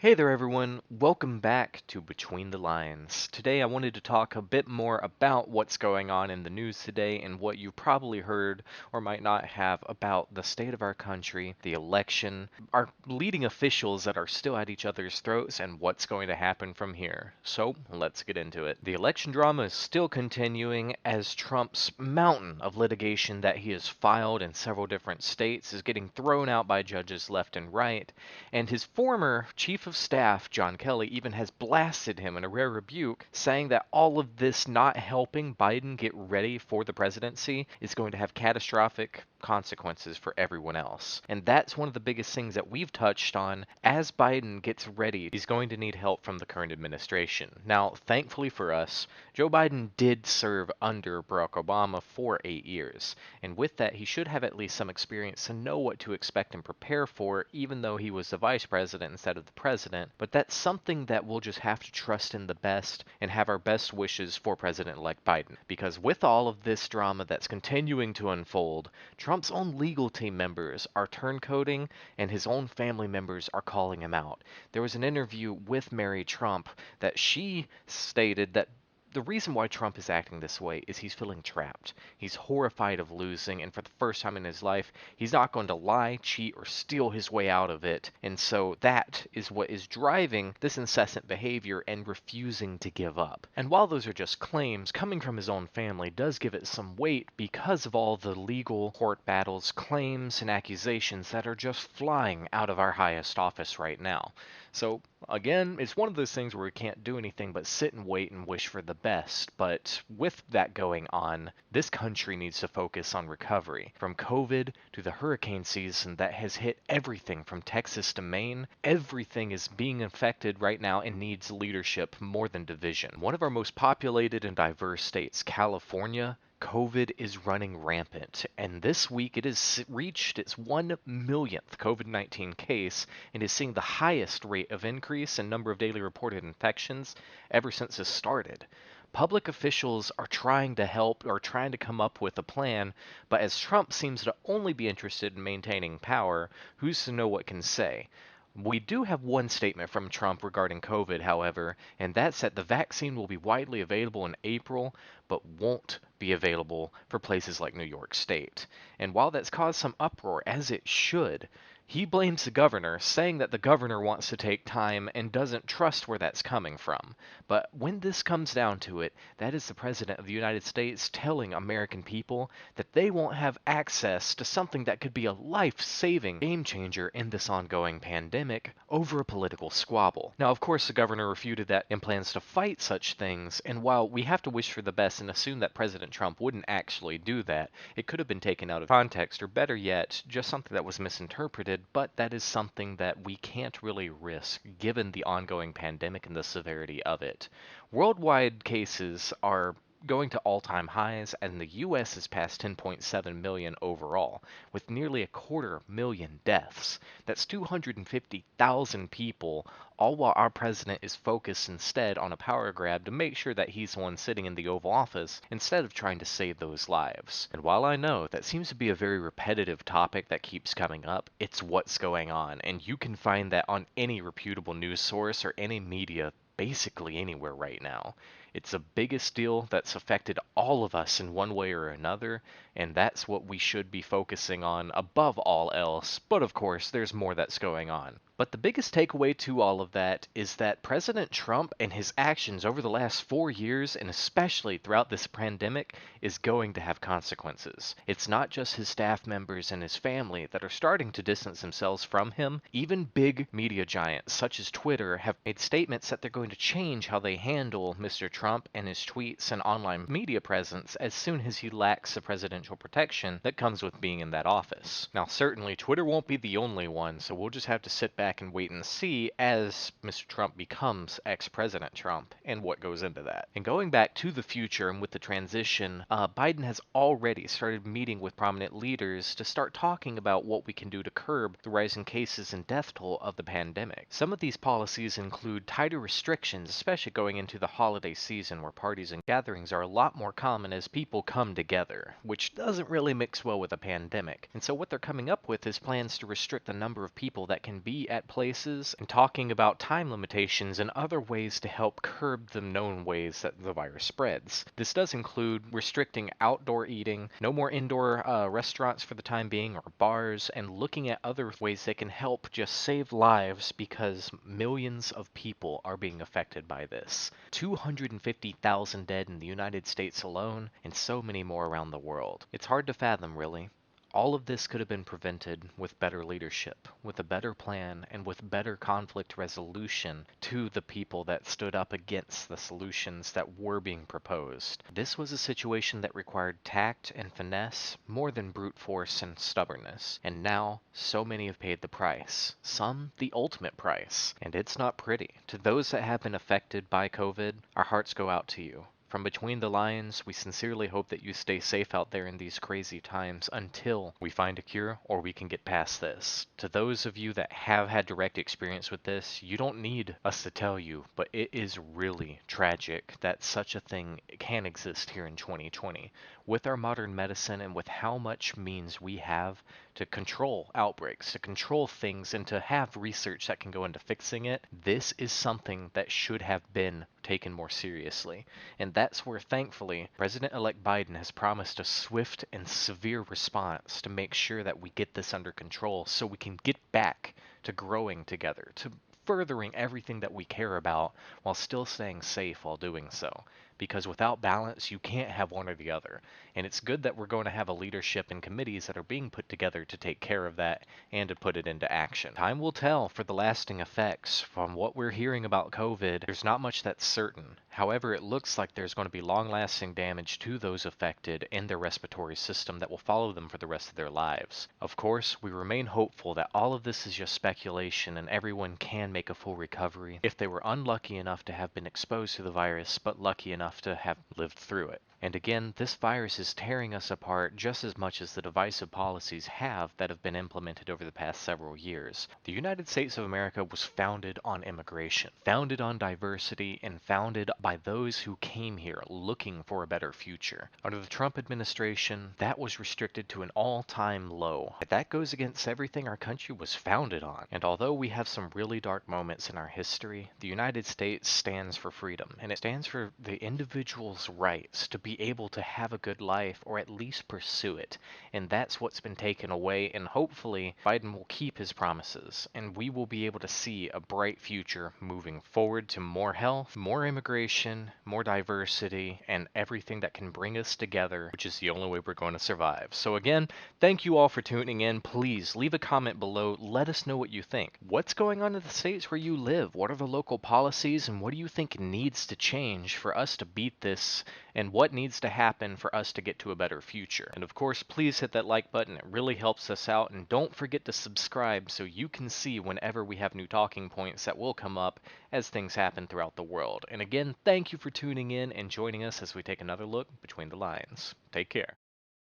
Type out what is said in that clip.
Hey there everyone, welcome back to Between the Lines. Today I wanted to talk a bit more about what's going on in the news today and what you probably heard or might not have about the state of our country, the election, our leading officials that are still at each other's throats, and what's going to happen from here. So let's get into it. The election drama is still continuing as Trump's mountain of litigation that he has filed in several different states is getting thrown out by judges left and right, and his former chief of staff, John Kelly, even has blasted him in a rare rebuke, saying that all of this not helping Biden get ready for the presidency is going to have catastrophic consequences for everyone else. And that's one of the biggest things that we've touched on. As Biden gets ready, he's going to need help from the current administration. Now, thankfully for us, Joe Biden did serve under Barack Obama for 8 years, and with that, he should have at least some experience to know what to expect and prepare for, even though he was the vice president instead of the president. But that's something that we'll just have to trust in the best and have our best wishes for President-elect Biden. Because with all of this drama that's continuing to unfold, Trump's own legal team members are turncoating and his own family members are calling him out. There was an interview with Mary Trump that she stated that the reason why Trump is acting this way is he's feeling trapped. He's horrified of losing, and for the first time in his life, he's not going to lie, cheat, or steal his way out of it. And so that is what is driving this incessant behavior and refusing to give up. And while those are just claims, coming from his own family does give it some weight because of all the legal court battles, claims, and accusations that are just flying out of our highest office right now. So again, it's one of those things where we can't do anything but sit and wait and wish for the best. But with that going on, this country needs to focus on recovery. From COVID to the hurricane season that has hit everything from Texas to Maine, everything is being affected right now and needs leadership more than division. One of our most populated and diverse states, California, COVID is running rampant, and this week it has reached its 1 millionth COVID-19 case and is seeing the highest rate of increase in number of daily reported infections ever since it started. Public officials are trying to help or trying to come up with a plan, but as Trump seems to only be interested in maintaining power, who's to know what can say? We do have one statement from Trump regarding COVID, however, and that's that the vaccine will be widely available in April, but won't be available for places like New York State. And while that's caused some uproar, as it should, he blames the governor, saying that the governor wants to take time and doesn't trust where that's coming from. But when this comes down to it, that is the President of the United States telling American people that they won't have access to something that could be a life-saving game changer in this ongoing pandemic over a political squabble. Now, of course, the governor refuted that and plans to fight such things, and while we have to wish for the best and assume that President Trump wouldn't actually do that, it could have been taken out of context, or better yet, just something that was misinterpreted, but that is something that we can't really risk given the ongoing pandemic and the severity of it. Worldwide cases are going to all-time highs, and the U.S. has passed 10.7 million overall, with nearly 250,000 deaths. That's 250,000 people, all while our president is focused instead on a power grab to make sure that he's the one sitting in the Oval Office instead of trying to save those lives. And while I know that seems to be a very repetitive topic that keeps coming up, it's what's going on, and you can find that on any reputable news source or any media basically anywhere right now. It's the biggest deal that's affected all of us in one way or another, and that's what we should be focusing on above all else. But of course, there's more that's going on. But the biggest takeaway to all of that is that President Trump and his actions over the last 4 years, and especially throughout this pandemic, is going to have consequences. It's not just his staff members and his family that are starting to distance themselves from him. Even big media giants such as Twitter have made statements that they're going to change how they handle Mr. Trump and his tweets and online media presence as soon as he lacks the presidential protection that comes with being in that office. Now, certainly Twitter won't be the only one, so we'll just have to sit back and wait and see as Mr. Trump becomes ex-President Trump and what goes into that. And going back to the future and with the transition, Biden has already started meeting with prominent leaders to start talking about what we can do to curb the rising cases and death toll of the pandemic. Some of these policies include tighter restrictions, especially going into the holiday season season where parties and gatherings are a lot more common as people come together, which doesn't really mix well with a pandemic. And so what they're coming up with is plans to restrict the number of people that can be at places and talking about time limitations and other ways to help curb the known ways that the virus spreads. This does include restricting outdoor eating, no more indoor restaurants for the time being or bars, and looking at other ways that can help just save lives because millions of people are being affected by this. 250,000 dead in the United States alone, and so many more around the world. It's hard to fathom, really. All of this could have been prevented with better leadership, with a better plan, and with better conflict resolution to the people that stood up against the solutions that were being proposed. This was a situation that required tact and finesse more than brute force and stubbornness. And now, so many have paid the price. Some, the ultimate price. And it's not pretty. To those that have been affected by COVID, our hearts go out to you. From Between the Lines, we sincerely hope that you stay safe out there in these crazy times until we find a cure or we can get past this. To those of you that have had direct experience with this, you don't need us to tell you, but it is really tragic that such a thing can exist here in 2020. With our modern medicine and with how much means we have to control outbreaks, to control things, and to have research that can go into fixing it, this is something that should have been taken more seriously. And that's where, thankfully, President-elect Biden has promised a swift and severe response to make sure that we get this under control so we can get back to growing together, to furthering everything that we care about while still staying safe while doing so. Because without balance, you can't have one or the other. And it's good that we're going to have a leadership and committees that are being put together to take care of that and to put it into action. Time will tell for the lasting effects. From what we're hearing about COVID, there's not much that's certain. However, it looks like there's going to be long-lasting damage to those affected and their respiratory system that will follow them for the rest of their lives. Of course, we remain hopeful that all of this is just speculation and everyone can make a full recovery if they were unlucky enough to have been exposed to the virus, but lucky enough to have lived through it. And again, this virus is tearing us apart just as much as the divisive policies that have been implemented over the past several years. The United States of America was founded on immigration, founded on diversity, and founded by those who came here looking for a better future. Under the Trump administration, that was restricted to an all-time low. That goes against everything our country was founded on. And although we have some really dark moments in our history, the United States stands for freedom, and it stands for the individual's rights to be able to have a good life or at least pursue it. And that's what's been taken away, and hopefully Biden will keep his promises and we will be able to see a bright future moving forward to more health, more immigration, more diversity, and everything that can bring us together, which is the only way we're going to survive. So again, thank you all for tuning in. Please leave a comment below. Let us know what you think. What's going on in the states where you live? What are the local policies and what do you think needs to change for us to beat this, and what needs to happen for us to get to a better future? And of course, please hit that like button. It really helps us out, and don't forget to subscribe so you can see whenever we have new talking points that will come up as things happen throughout the world. And again, thank you for tuning in and joining us as we take another look between the lines. Take care.